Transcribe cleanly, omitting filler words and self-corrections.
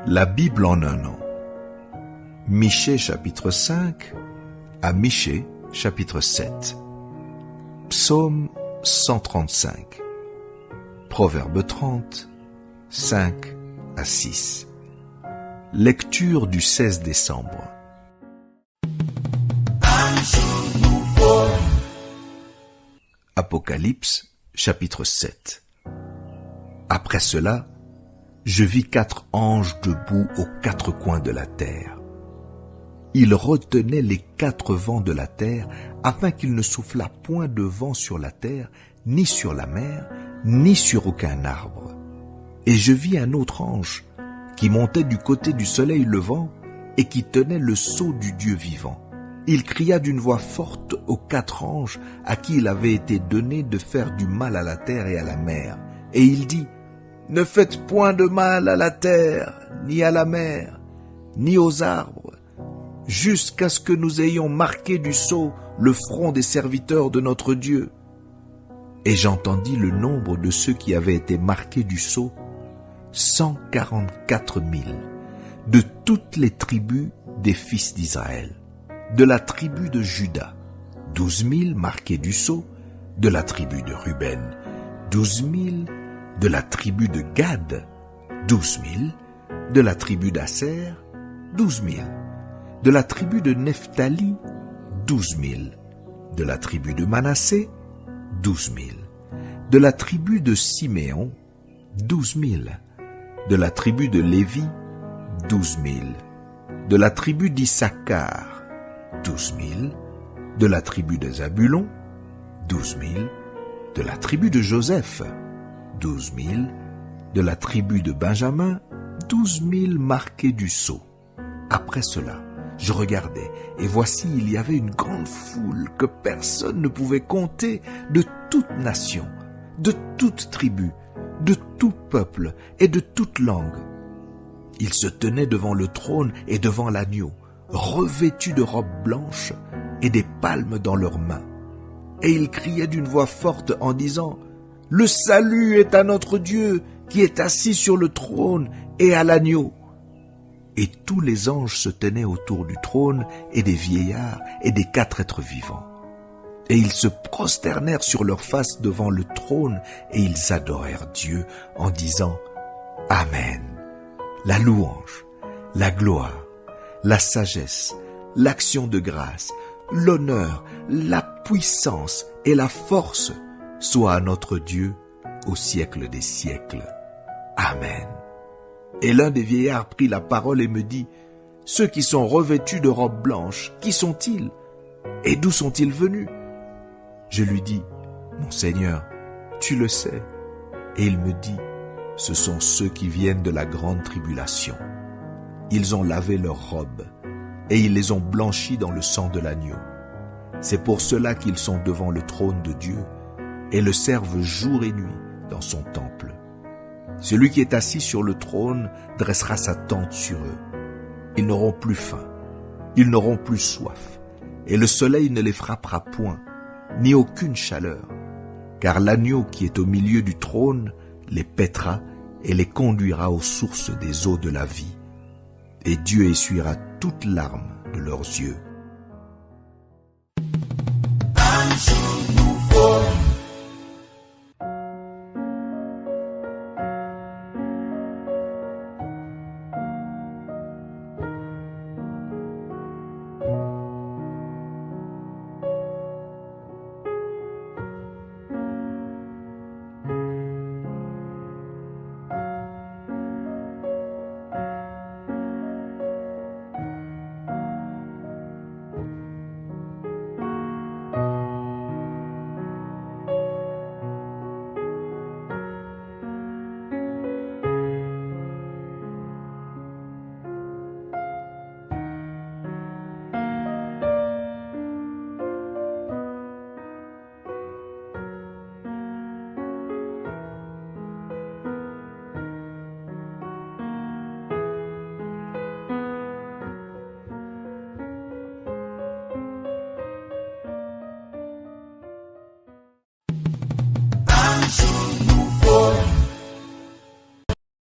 La Bible en un an. Michée chapitre 5 à Michée chapitre 7. Psaume 135. Proverbe 30, 5 à 6. Lecture du 16 décembre. Apocalypse chapitre 7. Après cela, je vis 4 anges debout aux 4 coins de la terre. Ils retenaient les 4 vents de la terre afin qu'il ne soufflât point de vent sur la terre, ni sur la mer, ni sur aucun arbre. Et je vis un autre ange qui montait du côté du soleil levant et qui tenait le sceau du Dieu vivant. Il cria d'une voix forte aux 4 anges à qui il avait été donné de faire du mal à la terre et à la mer. Et il dit: ne faites point de mal à la terre, ni à la mer, ni aux arbres, jusqu'à ce que nous ayons marqué du sceau le front des serviteurs de notre Dieu. Et j'entendis le nombre de ceux qui avaient été marqués du sceau, 144 000, de toutes les tribus des fils d'Israël. De la tribu de Juda, 12 000 marqués du sceau, de la tribu de Ruben, 12 000, de la tribu de Gad, 12 000, de la tribu d'Aser, 12 000, de la tribu de Nephtali, 12 000, de la tribu de Manassé, 12 000, de la tribu de Siméon, 12 000, de la tribu de Lévi, 12 000, de la tribu d'Issachar, 12 000, de la tribu de Zabulon, 12 000, de la tribu de Joseph, 12 000, de la tribu de Benjamin, 12 000 marqués du sceau. Après cela, je regardais, et voici il y avait une grande foule que personne ne pouvait compter, de toute nation, de toute tribu, de tout peuple et de toute langue. Ils se tenaient devant le trône et devant l'agneau, revêtus de robes blanches et des palmes dans leurs mains. Et ils criaient d'une voix forte en disant: le salut est à notre Dieu qui est assis sur le trône et à l'agneau. Et tous les anges se tenaient autour du trône et des vieillards et des 4 êtres vivants. Et ils se prosternèrent sur leurs faces devant le trône et ils adorèrent Dieu en disant: Amen. La louange, la gloire, la sagesse, l'action de grâce, l'honneur, la puissance et la force soit à notre Dieu au siècle des siècles. Amen. Et l'un des vieillards prit la parole et me dit: ceux qui sont revêtus de robes blanches, qui sont-ils? Et d'où sont-ils venus? Je lui dis: mon Seigneur, tu le sais. Et il me dit: ce sont ceux qui viennent de la grande tribulation. Ils ont lavé leurs robes et ils les ont blanchies dans le sang de l'agneau. C'est pour cela qu'ils sont devant le trône de Dieu et le servent jour et nuit dans son temple. Celui qui est assis sur le trône dressera sa tente sur eux. Ils n'auront plus faim, ils n'auront plus soif, et le soleil ne les frappera point, ni aucune chaleur, car l'agneau qui est au milieu du trône les paîtra et les conduira aux sources des eaux de la vie, et Dieu essuiera toute larme de leurs yeux. Un jour nouveau.